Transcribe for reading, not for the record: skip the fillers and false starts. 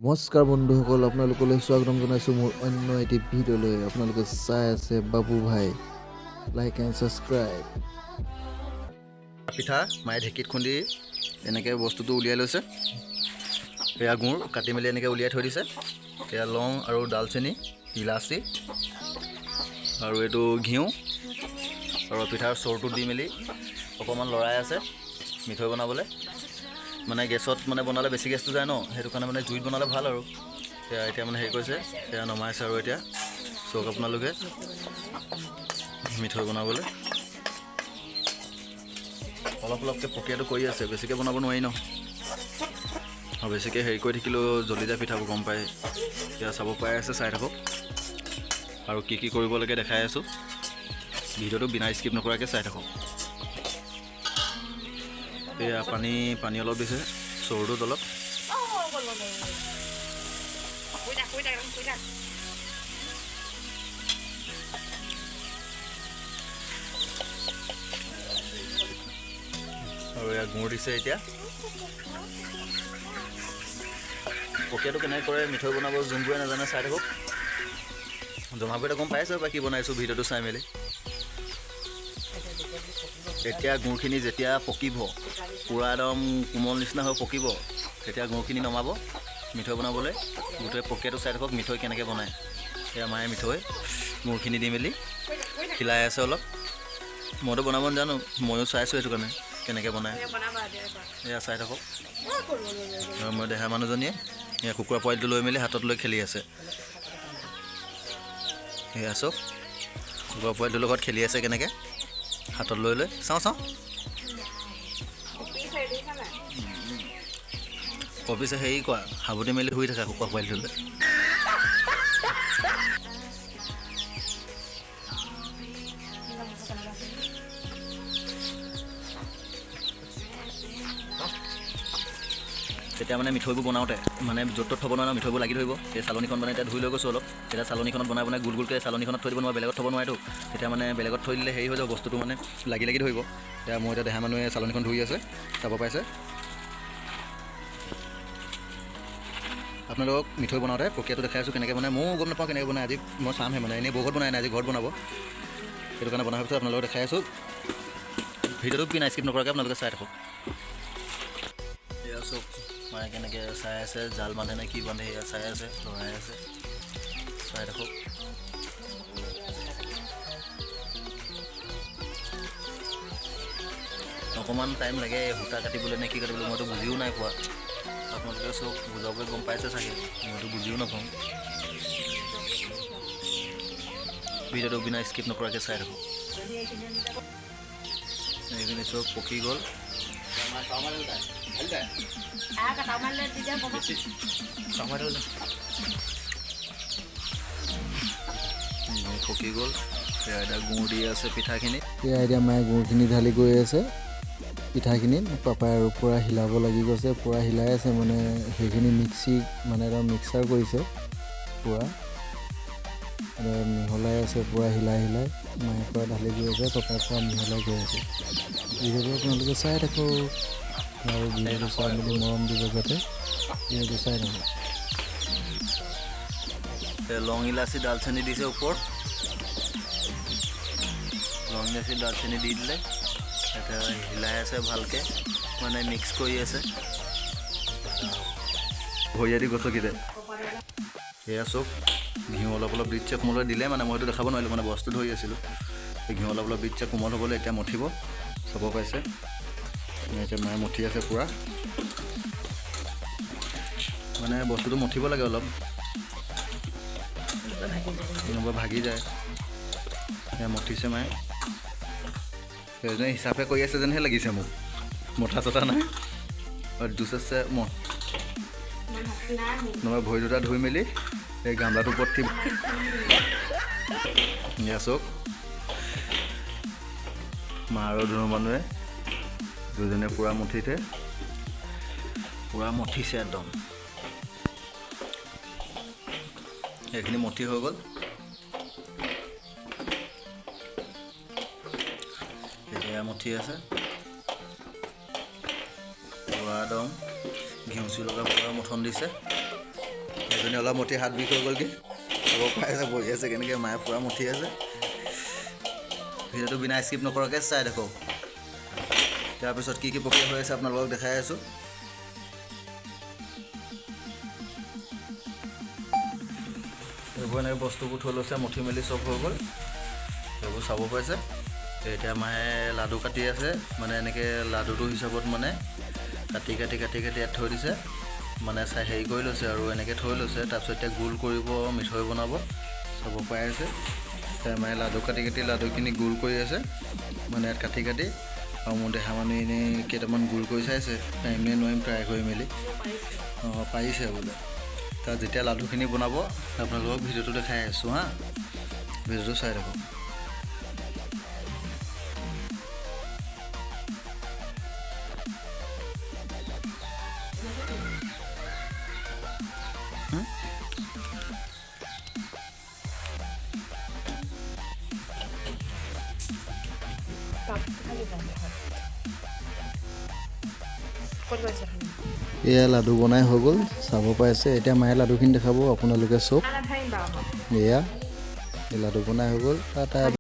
নমস্কাৰ বন্ধুসকল, আপোনালোকলৈ স্বাগতম জনাইছোঁ মোৰ অন্য এটি ভিডিঅ'লৈ। আপোনালোকে চাই আছে বাবু ভাই। Like and subscribe. পিঠা মায়ে ঢেঁকীত খুন্দি এনেকৈ বস্তুটো উলিয়াই লৈছে। এয়া গুড় কাটি মেলি এনেকৈ উলিয়াই থৈ দিছে। এয়া লং আৰু ডালচেনি, ইলাচি আৰু এইটো ঘিউ আৰু পিঠাৰ চৰটো দি মেলি অকণমান লৰাই আছে মিঠৈ বনাবলৈ। মানে গেছত মানে বনালে বেছি গেছটো যায় ন, সেইটো কাৰণে মানে জুইত বনালে ভাল আৰু। এতিয়া মানে হেৰি কৰিছে, এয়া নমাইছে আৰু এতিয়া চাওক আপোনালোকে মিঠৈ বনাবলৈ অলপ অলপকৈ প্ৰক্ৰিয়াটো কৰি আছে, বেছিকৈ বনাব নোৱাৰি ন। আৰু বেছিকৈ হেৰি কৰি থাকিলেও জ্বলি যায় পিঠাবোৰ, গম পায়। এতিয়া চাব পাই আছে, চাই থাকক। আৰু কি কি কৰিব লাগে দেখাই আছোঁ, ভিডিঅ'টো বিনা স্কিপ নকৰাকৈ চাই থাকক। এয়া পানী অলপ দিছে চৰুটোত অলপ। আৰু এয়া গুড় দিছে। এতিয়া প্ৰক্ৰিয়াটো কেনেকৈ কৰে মিঠৈ বনাব, যোনবোৰে নাজানে চাই থাকক। জমাবোৰে গম পাইছে বা কি বনাইছোঁ ভিডিঅ'টো চাই মেলি। এতিয়া গুড়খিনি যেতিয়া পকিব, পূৰা একদম কোমল নিচিনা হৈ পকিব, তেতিয়া গুড়খিনি নমাব মিঠৈ বনাবলৈ। গোটেই প্ৰক্ৰিয়াটো চাই থাকক, মিঠৈ কেনেকৈ বনায়। এয়া মায়ে মিঠৈ গুড়খিনি দি মেলি খিলাই আছে অলপ। মইতো বনাব নাজানো, ময়ো চাইছোঁ সেইটো কাৰণে কেনেকৈ বনায়। এয়া চাই থাকক। আৰু মই দেহা মানুহজনীয়ে এয়া কুকুৰা পোৱালিটো লৈ মেলি হাতত লৈ খেলি আছে। এয়া চাওক, কুকুৰা পোৱালিটোৰ লগত খেলি আছে কেনেকৈ হাতত লৈ লৈ। চাওঁ কপিছে হেৰি কোৱা, সাৱটি মেলি শুই থাকে কুকুৰা পোৱালিটোলৈ। তেতিয়া মানে মিঠৈবোৰ বনাওঁতে মানে য'ত ত'ত থ'ব নোৱাৰে, মিঠৈবোৰ লাগি ধৰিব। এই চালনীখন মানে এতিয়া ধুই লৈ গৈছোঁ অলপ। এতিয়া চালনীখনত বনাই গোল গোলকৈ চালনীখনত থৈ দিব নোৱাৰে, বেলেগত থ'ব নোৱাৰেতো। তেতিয়া মানে বেলেগত থৈ দিলে হেৰি হৈ যাব, বস্তুটো মানে লাগি ধৰিব। এতিয়া মই এতিয়া দেহা মানুহে চালনীখন ধুই আছে, চাব পাইছে। আপোনালোকক মিঠৈ বনাওঁতে প্ৰক্ৰিয়াটো দেখাই আছোঁ কেনেকৈ বনায়। ময়ো গম নাপাওঁ কেনেকৈ বনায়, আজি মই চামহে। মানে এনেই বহুত বনাই নাই, আজি ঘৰত বনাব, সেইটো কাৰণে বনাই পিছত আপোনালোকক দেখাই আছোঁ। ভিডিঅ'টো বিনা স্কিপ নকৰাকৈ আপোনালোকে চাই থাকক। এয়া চব মায়ে কেনেকৈ চাই আছে, জাল বান্ধে নে কি বান্ধে, এয়া চাই আছে, লৰাই আছে, চাই থাকক। অকণমান টাইম লাগে সূতা কাটিবলৈ নে কি কাটিবলৈ, মইতো বুজিও নাই পোৱা। আপোনালোকে চব বুজাবলৈ গম পাইছে চাগে, মইতো বুজিও নাপাওঁ। ভিডিঅ'টো বিনা স্কিপ নকৰাকৈ চাই থাকক। এইখিনি চব পকি গ'ল। পকি গ'ল। সেয়া এতিয়া গুড় দি আছে পিঠাখিনি। এয়া এতিয়া মায়ে গুড়খিনি ঢালি গৈ আছে পিঠাখিনিত। পাপাই আৰু পূৰা হিলাব লাগি গৈছে, পূৰা হিলাই আছে। মানে সেইখিনি মানে একদম মিক্সাৰ কৰিছে পূৰা, মিহলাই আছে পূৰা হিলাই মায়ে পূৰা ঢালি গৈ আছে, পাপাই পূৰা মিহলাই গৈ আছে। ভিডিঅ'টো আপোনালোকে চাই থাকক আৰু ভিডিঅ'টো চাই মেলি মৰম দিব যাতে। ভিডিঅ'টো চাই থাকক। লং ইলাচি ডালচেনি দিছে ওপৰত, লং ইলাচি ডালচেনি দি দিলে। এতিয়া হিলাই আছে ভালকৈ, মানে মিক্স কৰি আছে। ভৰিয়া দি গছকিতে এয়া চব ঘিউ অলপ দিছে, কোমললৈ দিলে। মানে মই সেইটো দেখাব নোৱাৰিলোঁ, মানে বস্তু ধৰি আছিলোঁ। সেই ঘিউ অলপ দিছে, কোমল হ'বলৈ এতিয়া মঠিব, চাব পাইছে। এতিয়া মায়ে মঠি আছে পূৰা, মানে বস্তুটো মঠিব লাগে অলপ, নহ'বা ভাগি যায়। এয়া মঠিছে মায়ে, সেইজনে হিচাপে কৰি আছে যেনহে লাগিছে মোক, মঠা চঠা নাই। জুচ আছে নহ'বা ভৰি দুটা ধুই মেলি এই গামলাটোৰ ওপৰত থিব। এয়া চাওক, মা আৰু ধুনু মানুহে দুজনে পূৰা মঠিছে একদম। সেইখিনি মঠি হৈ গ'ল। এতিয়া মঠি আছে পূৰা একদম ঘিউ চিউ লগা পূৰা মঠন দিছে। এজনী অলপ মঠি হাত বিষ হৈ গ'লগৈ চাব পাই আছে বহি আছে কেনেকৈ মায়ে পূৰা মঠি আছে ভিডিঅ'টো বিনা স্কিপ নকৰাকৈ চাই থাকক তাৰপিছত কি প্ৰক্ৰিয়া হৈ আছে আপোনালোকক দেখাই আছোঁ এইবোৰ এনেকৈ বস্তুবোৰ থৈ লৈছে মঠি মেলি চব হৈ গ'ল এইবোৰ চাব পাইছে এতিয়া মায়ে লাডু কাটি আছে মানে এনেকৈ লাডুটো হিচাপত মানে কাটি ইয়াত থৈ দিছে মানে হেৰি কৰি লৈছে আৰু এনেকৈ থৈ লৈছে তাৰপিছত এতিয়া গোল কৰিব মিঠৈ বনাব চাব পাই আছে মায়ে লাডু কাটি লাডুখিনি গোল কৰি আছে মানে ইয়াত কাটি আৰু মোৰ দেহা মানে এনেই কেইটামান গোল কৰি চাইছে পাৰিমনে নোৱাৰিম ট্ৰাই কৰি মেলি অঁ পাৰিছে বোলে তাত যেতিয়া লাডুখিনি বনাব আপোনালোকক ভিডিঅ'টো দেখাই আছোঁ হা ভিডিঅ'টো চাই থাকক এয়া লাডু বনাই হৈ গ'ল চাব পাইছে এতিয়া মায়ে লাডুখিনি দেখাব আপোনালোকে চব এয়া এই লাডু বনাই হৈ গ'ল তাত